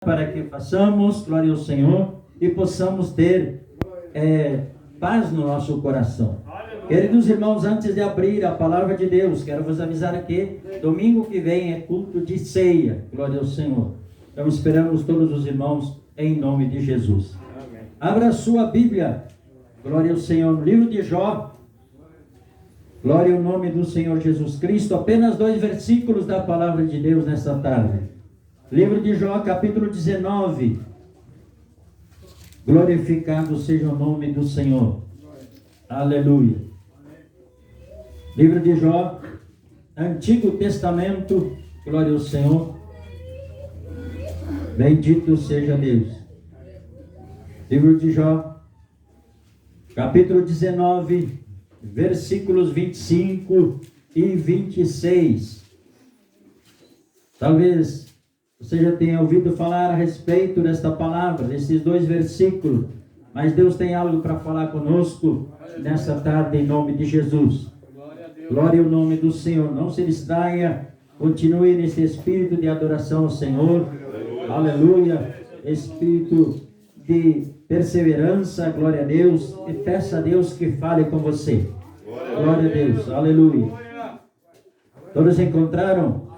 Para que façamos, glória ao Senhor, e possamos ter paz no nosso coração. Queridos irmãos, antes de abrir a palavra de Deus, quero vos avisar que domingo que vem é culto de ceia, glória ao Senhor. Então esperamos todos os irmãos em nome de Jesus. Amém. Abra a sua Bíblia, glória ao Senhor, no livro de Jó, glória ao nome do Senhor Jesus Cristo, apenas 2 versículos da palavra de Deus nesta tarde. Livro de Jó, capítulo 19. Glorificado seja o nome do Senhor. Aleluia. Livro de Jó, Antigo Testamento. Glória ao Senhor. Bendito seja Deus. Livro de Jó, capítulo 19, versículos 25 e 26. Talvez você já tenha ouvido falar a respeito desta palavra, desses 2 versículos, mas Deus tem algo para falar conosco nessa tarde em nome de Jesus. Glória ao nome do Senhor. Não se distraia, continue nesse espírito de adoração ao Senhor. Aleluia. Espírito de perseverança, glória a Deus, e peça a Deus que fale com você. Glória a Deus. Aleluia. Todos encontraram?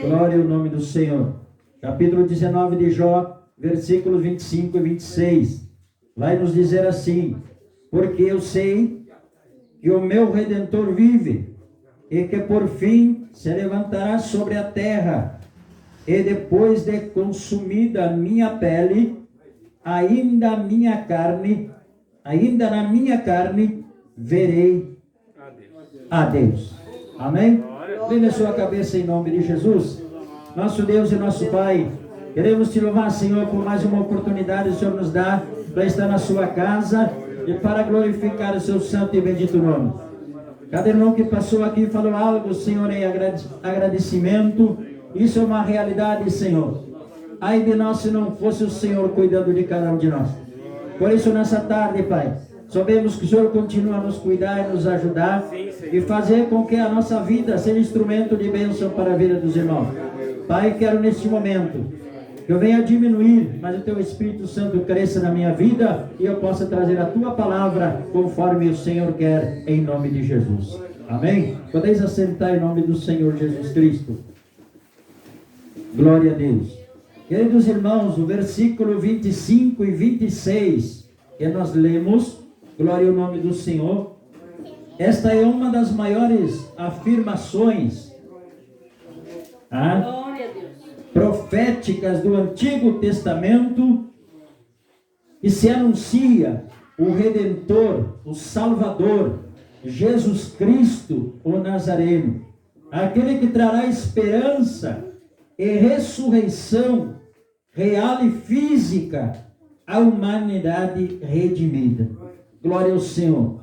Glória ao nome do Senhor. Capítulo 19 de Jó, versículos 25 e 26. Vai nos dizer assim: porque eu sei que o meu Redentor vive, e que por fim se levantará sobre a terra, e depois de consumida a minha pele, ainda na minha carne, verei a Deus. Amém? Leve a sua cabeça em nome de Jesus. Nosso Deus e nosso Pai, queremos te louvar, Senhor, por mais uma oportunidade que o Senhor nos dá para estar na sua casa e para glorificar o seu santo e bendito nome. Cada irmão que passou aqui falou algo, Senhor, em agradecimento. Isso é uma realidade, Senhor. Ai de nós se não fosse o Senhor cuidando de cada um de nós. Por isso, nessa tarde, Pai, sabemos que o Senhor continua a nos cuidar e nos ajudar e fazer com que a nossa vida seja instrumento de bênção para a vida dos irmãos. Pai, quero neste momento que eu venha diminuir, mas o Teu Espírito Santo cresça na minha vida e eu possa trazer a Tua palavra conforme o Senhor quer, em nome de Jesus. Amém? Podeis assentar em nome do Senhor Jesus Cristo. Glória a Deus. Queridos irmãos, o versículo 25 e 26 que nós lemos, glória ao nome do Senhor. Esta é uma das maiores afirmações proféticas do Antigo Testamento, e se anuncia o Redentor, o Salvador, Jesus Cristo, o Nazareno, aquele que trará esperança e ressurreição real e física à humanidade redimida. Glória ao Senhor.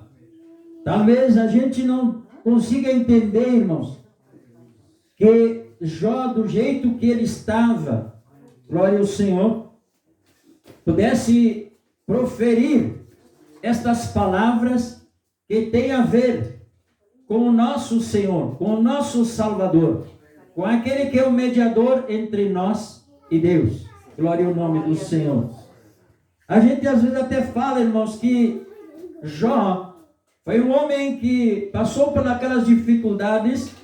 Talvez a gente não consiga entender, irmãos, que Jó, do jeito que ele estava, glória ao Senhor, pudesse proferir estas palavras que têm a ver com o nosso Senhor, com o nosso Salvador, com aquele que é o mediador entre nós e Deus. Glória ao nome do Senhor. A gente às vezes até fala, irmãos, que Jó foi um homem que passou por aquelas dificuldades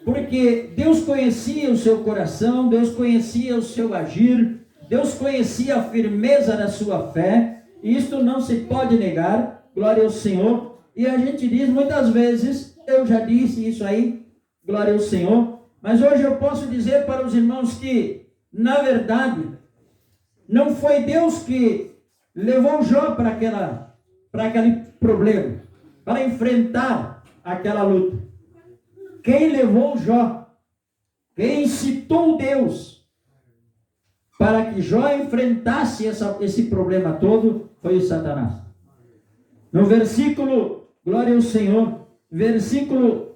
porque Deus conhecia o seu coração, Deus conhecia o seu agir, Deus conhecia a firmeza da sua fé, e isto não se pode negar, glória ao Senhor. E a gente diz muitas vezes, eu já disse isso aí, glória ao Senhor, mas hoje eu posso dizer para os irmãos que, na verdade, não foi Deus que levou Jó para aquele problema, para enfrentar aquela luta. Quem levou Jó, quem incitou Deus para que Jó enfrentasse esse problema todo, foi o Satanás. No versículo, glória ao Senhor, versículo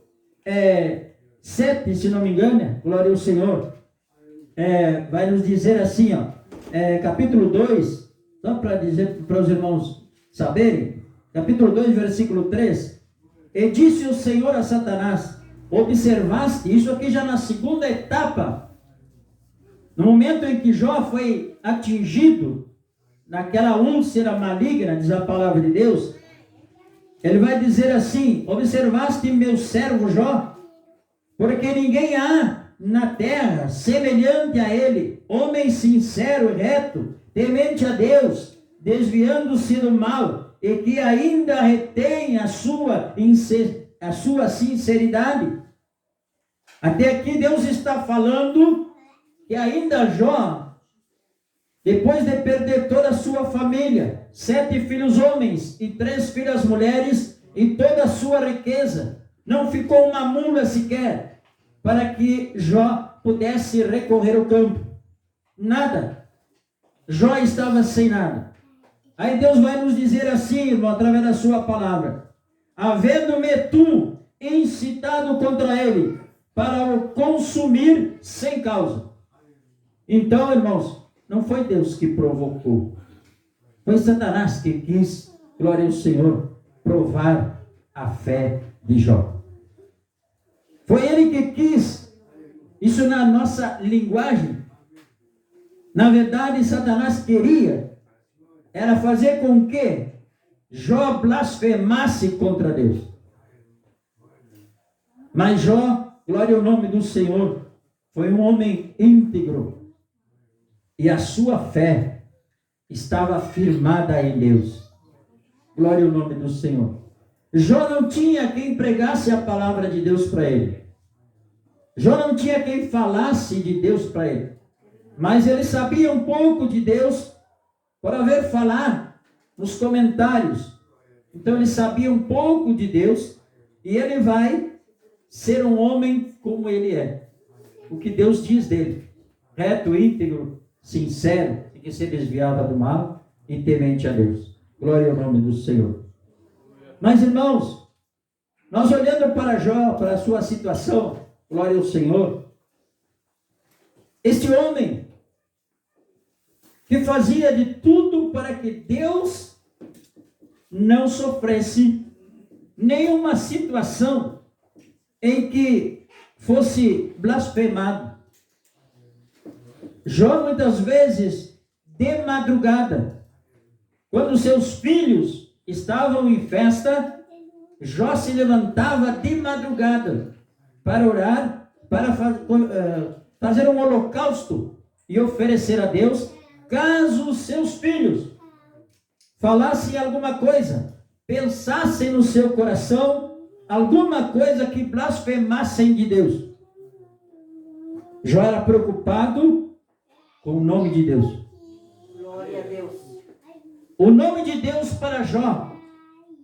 7, se não me engano, glória ao Senhor, vai nos dizer assim, capítulo 2, só para dizer para os irmãos saberem, capítulo 2, versículo 3, e disse o Senhor a Satanás: observaste, isso aqui já na segunda etapa, no momento em que Jó foi atingido naquela úlcera maligna, diz a palavra de Deus, ele vai dizer assim: observaste meu servo Jó, porque ninguém há na terra semelhante a ele, homem sincero e reto, temente a Deus, desviando-se do mal, e que ainda retém a sua sinceridade. Até aqui Deus está falando que ainda Jó, depois de perder toda a sua família, 7 filhos homens e 3 filhas mulheres, e toda a sua riqueza, não ficou uma mula sequer, para que Jó pudesse recorrer ao campo. Nada. Jó estava sem nada. Aí Deus vai nos dizer assim, irmão, através da sua palavra: havendo-me tu incitado contra ele, para o consumir sem causa. Então, irmãos, não foi Deus que provocou, foi Satanás que quis, glória ao Senhor, provar a fé de Jó. Foi ele que quis. Isso na nossa linguagem. Na verdade, Satanás queria era fazer com que Jó blasfemasse contra Deus. Mas Jó, glória ao nome do Senhor, foi um homem íntegro, e a sua fé estava firmada em Deus. Glória ao nome do Senhor. Jó não tinha quem pregasse a palavra de Deus para ele. Jó não tinha quem falasse de Deus para ele. Mas ele sabia um pouco de Deus por haver falar nos comentários. Então ele sabia um pouco de Deus, e ele vai ser um homem como ele é. O que Deus diz dele: reto, íntegro, sincero, e que se desviava do mal e temente a Deus. Glória ao nome do Senhor. Mas, irmãos, nós olhando para Jó, para a sua situação, glória ao Senhor, este homem que fazia de tudo para que Deus não sofresse nenhuma situação em que fosse blasfemado. Jó, muitas vezes, de madrugada, quando seus filhos estavam em festa, Jó se levantava de madrugada para orar, para fazer um holocausto e oferecer a Deus, caso os seus filhos falassem alguma coisa, pensassem no seu coração alguma coisa que blasfemassem de Deus. Jó era preocupado com o nome de Deus. Glória a Deus. O nome de Deus para Jó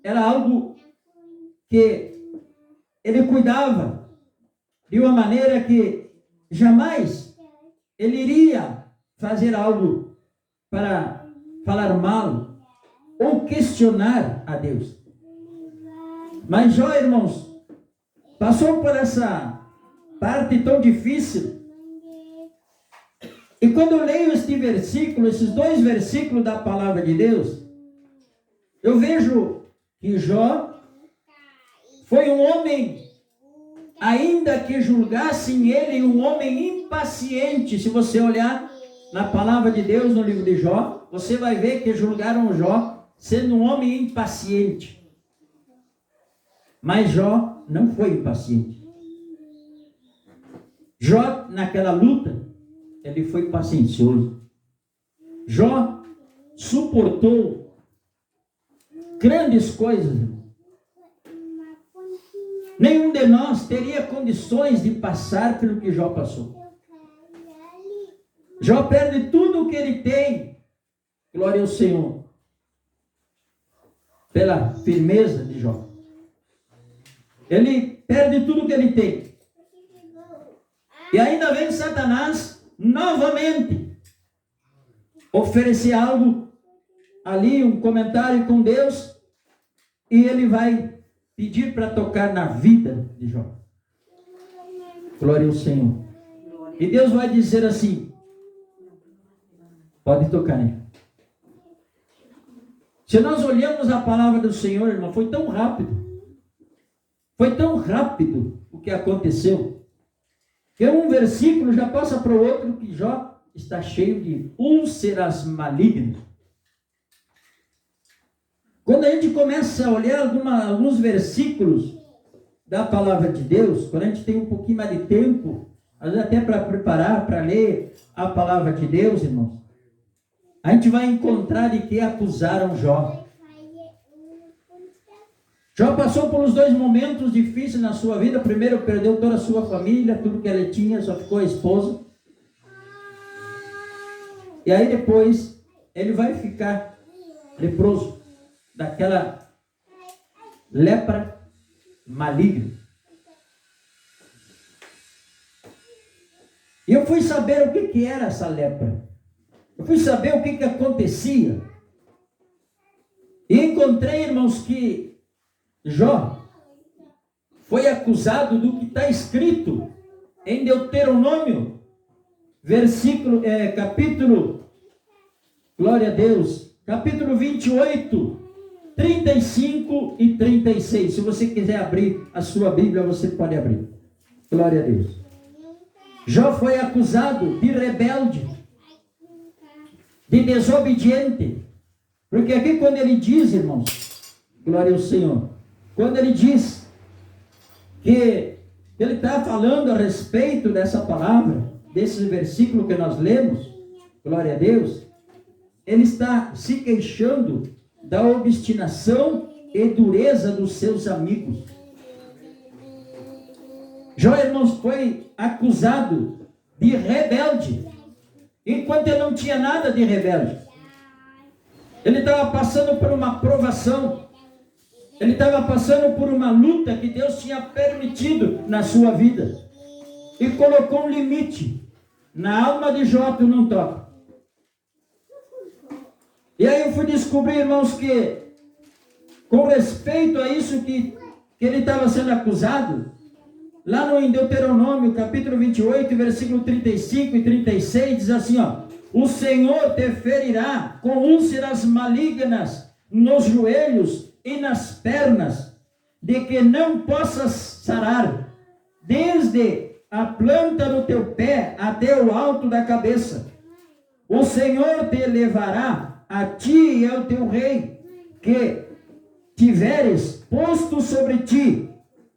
era algo que ele cuidava de uma maneira que jamais ele iria fazer algo para falar mal ou questionar a Deus. Mas Jó, irmãos, passou por essa parte tão difícil. E quando eu leio este versículo, esses 2 versículos da palavra de Deus, eu vejo que Jó foi um homem, ainda que julgassem ele, um homem impaciente. Se você olhar na palavra de Deus, no livro de Jó, você vai ver que julgaram Jó sendo um homem impaciente. Mas Jó não foi impaciente. Jó, naquela luta, ele foi paciencioso. Jó suportou grandes coisas. Nenhum de nós teria condições de passar pelo que Jó passou. Jó perde tudo o que ele tem, glória ao Senhor, pela firmeza de Jó. Ele perde tudo o que ele tem. E ainda vem Satanás novamente oferecer algo ali, um comentário com Deus, e ele vai pedir para tocar na vida de Jó. Glória ao Senhor. E Deus vai dizer assim: pode tocar nele. Se nós olhamos a palavra do Senhor, irmão, foi tão rápido. Foi tão rápido o que aconteceu, que um versículo já passa para o outro, que Jó está cheio de úlceras malignas. Quando a gente começa a olhar alguns versículos da palavra de Deus, quando a gente tem um pouquinho mais de tempo, às vezes até para preparar, para ler a palavra de Deus, irmãos, a gente vai encontrar de que acusaram Jó. Jó passou por uns 2 momentos difíceis na sua vida. Primeiro, perdeu toda a sua família, tudo que ele tinha, só ficou a esposa. E aí depois, ele vai ficar leproso daquela lepra maligna. E eu fui saber o que era essa lepra. Eu fui saber o que acontecia. E encontrei, irmãos, que Jó foi acusado do que está escrito em Deuteronômio, capítulo, glória a Deus, capítulo 28, 35 e 36. Se você quiser abrir a sua Bíblia, você pode abrir. Glória a Deus. Jó foi acusado de rebelde, de desobediente. Porque aqui quando ele diz, irmãos, glória ao Senhor, quando ele diz que ele está falando a respeito dessa palavra, desse versículo que nós lemos, glória a Deus, ele está se queixando da obstinação e dureza dos seus amigos. Jó, irmãos, foi acusado de rebelde, enquanto ele não tinha nada de rebelde. Ele estava passando por uma provação, ele estava passando por uma luta que Deus tinha permitido na sua vida, e colocou um limite. Na alma de Jó, tu não toca. E aí eu fui descobrir, irmãos, que com respeito a isso que ele estava sendo acusado, lá no Deuteronômio, capítulo 28, versículo 35 e 36, diz assim, ó: o Senhor te ferirá com úlceras malignas nos joelhos e nas pernas, de que não possas sarar, desde a planta do teu pé até o alto da cabeça. O Senhor te levará a ti e ao teu rei, que tiveres posto sobre ti,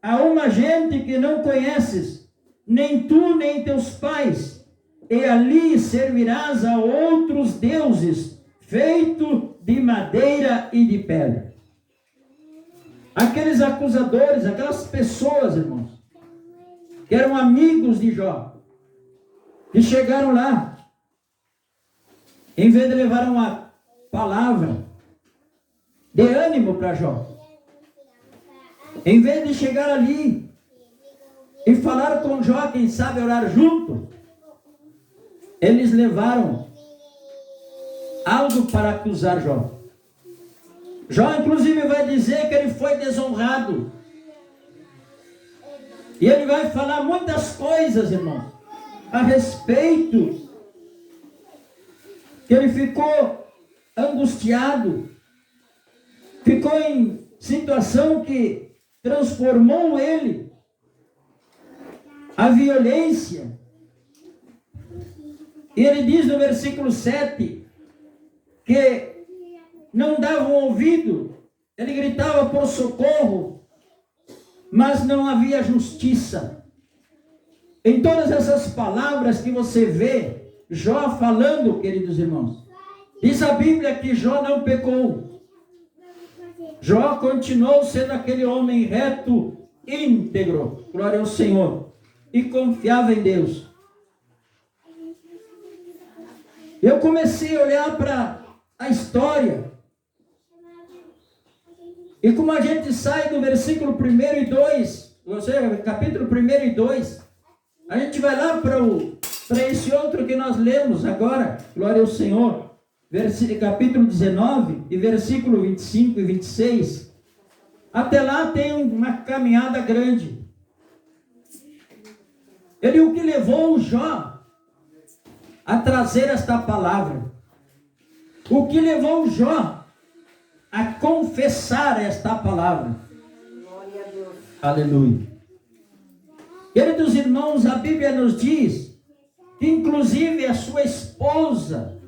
a uma gente que não conheces, nem tu nem teus pais, e ali servirás a outros deuses, feito de madeira e de pedra. Aqueles acusadores, aquelas pessoas, irmãos, que eram amigos de Jó, que chegaram lá, em vez de levar uma palavra de ânimo para Jó, em vez de chegar ali e falar com Jó, quem sabe orar junto, eles levaram algo para acusar Jó. Jó, inclusive, vai dizer que ele foi desonrado. E ele vai falar muitas coisas, irmão, a respeito que ele ficou angustiado, ficou em situação que transformou ele a violência. E ele diz no versículo 7 que não davam ouvido, ele gritava por socorro, mas não havia justiça. Em todas essas palavras que você vê Jó falando, queridos irmãos, diz a Bíblia que Jó não pecou. Jó continuou sendo aquele homem reto, íntegro, glória ao Senhor, e confiava em Deus. Eu comecei a olhar para a história, e como a gente sai do versículo 1 e 2, ou seja, capítulo 1 e 2, a gente vai lá para esse outro que nós lemos agora, glória ao Senhor, capítulo 19, e versículo 25 e 26, até lá tem uma caminhada grande. O que levou o Jó a trazer esta palavra? O que levou o Jó a confessar esta palavra? Glória a Deus. Aleluia. Queridos irmãos, a Bíblia nos diz que inclusive a sua esposa,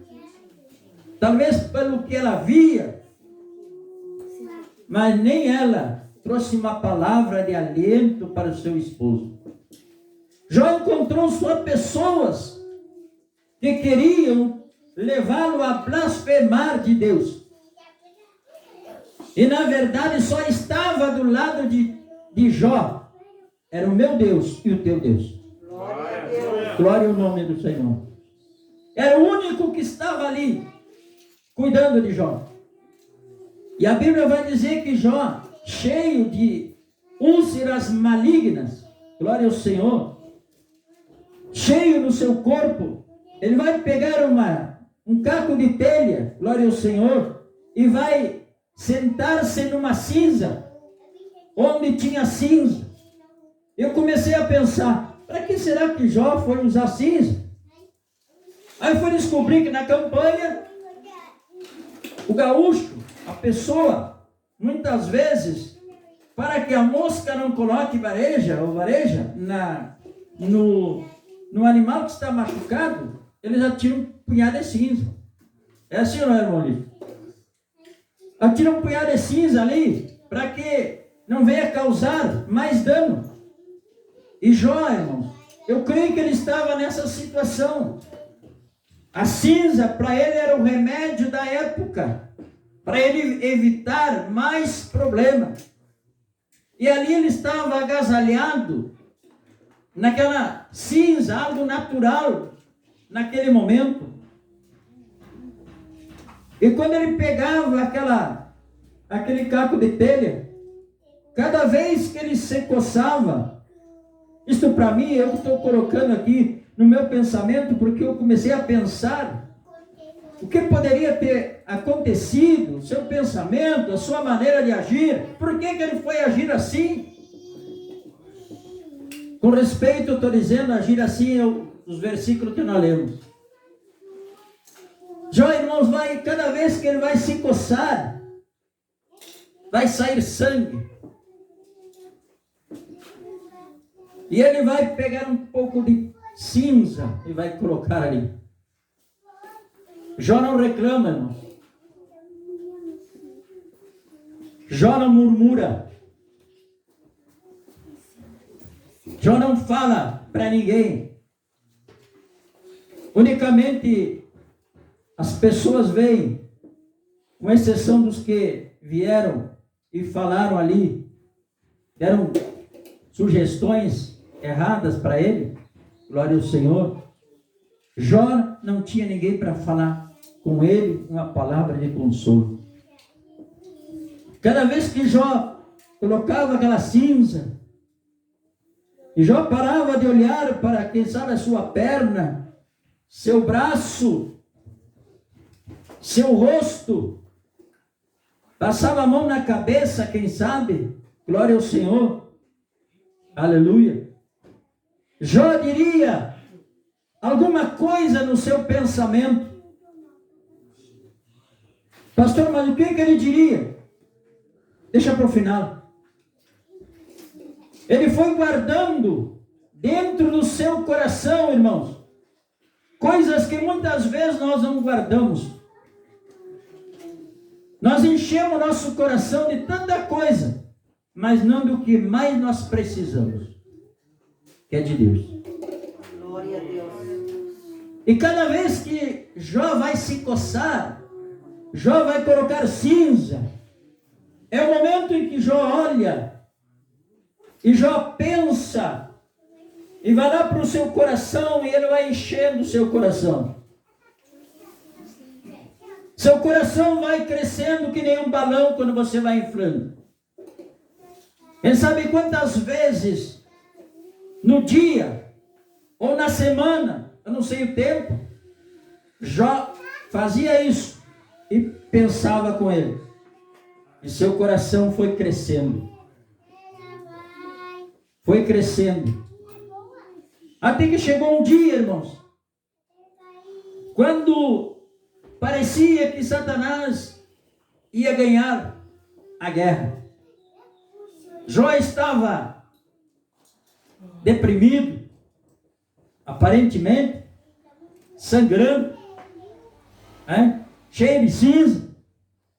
talvez pelo que ela via, mas nem ela trouxe uma palavra de aliento para o seu esposo. Jó encontrou só pessoas que queriam levá-lo a blasfemar de Deus. E na verdade só estava do lado de Jó. Era o meu Deus e o teu Deus. Glória a Deus. Glória ao nome do Senhor. Era o único que estava ali, cuidando de Jó. E a Bíblia vai dizer que Jó, cheio de úlceras malignas, glória ao Senhor, cheio no seu corpo, ele vai pegar um caco de telha, glória ao Senhor, e vai sentar-se numa cinza, onde tinha cinza. Eu comecei a pensar, para que será que Jó foi usar cinza? Aí foi descobrir que na campanha, o gaúcho, a pessoa, muitas vezes, para que a mosca não coloque vareja no animal que está machucado, eles atiram um punhado de cinza. É assim ou não é, irmão Lívio? Atiram um punhado de cinza ali, para que não venha causar mais dano. E Jó, irmão, eu creio que ele estava nessa situação. A cinza, para ele, era o remédio da época, para ele evitar mais problemas. E ali ele estava agasalhado, naquela cinza, algo natural, naquele momento. E quando ele pegava aquele caco de telha, cada vez que ele se coçava, isto para mim, eu estou colocando aqui no meu pensamento, porque eu comecei a pensar o que poderia ter acontecido, o seu pensamento, a sua maneira de agir, por que ele foi agir assim? Com respeito, eu estou dizendo, agir assim, os versículos que nós lemos. Jó, irmãos, cada vez que ele vai se coçar, vai sair sangue. E ele vai pegar um pouco de cinza e vai colocar ali. Jó não reclama, irmão. Jó não murmura. Jó não fala para ninguém. Unicamente as pessoas veem, com exceção dos que vieram e falaram ali, deram sugestões erradas para ele, glória ao Senhor. Jó não tinha ninguém para falar com ele uma palavra de consolo. Cada vez que Jó colocava aquela cinza, e Jó parava de olhar para, quem sabe, a sua perna, seu braço, seu rosto, passava a mão na cabeça, quem sabe, glória ao Senhor, aleluia. Jó diria alguma coisa no seu pensamento. Pastor, mas o que ele diria? Deixa para o final. Ele foi guardando dentro do seu coração, irmãos, coisas que muitas vezes nós não guardamos. Nós enchemos nosso coração de tanta coisa, mas não do que mais nós precisamos, que é de Deus. Glória a Deus. E cada vez que Jó vai se coçar, Jó vai colocar cinza. É o momento em que Jó olha, e Jó pensa, e vai lá para o seu coração, e ele vai enchendo o seu coração. Seu coração vai crescendo que nem um balão quando você vai inflando. Ele sabe quantas vezes no dia ou na semana, eu não sei o tempo, Jó fazia isso e pensava com ele. E seu coração foi crescendo. Foi crescendo. Até que chegou um dia, irmãos, quando parecia que Satanás ia ganhar a guerra. Jó estava deprimido, aparentemente, sangrando, cheia de cinza.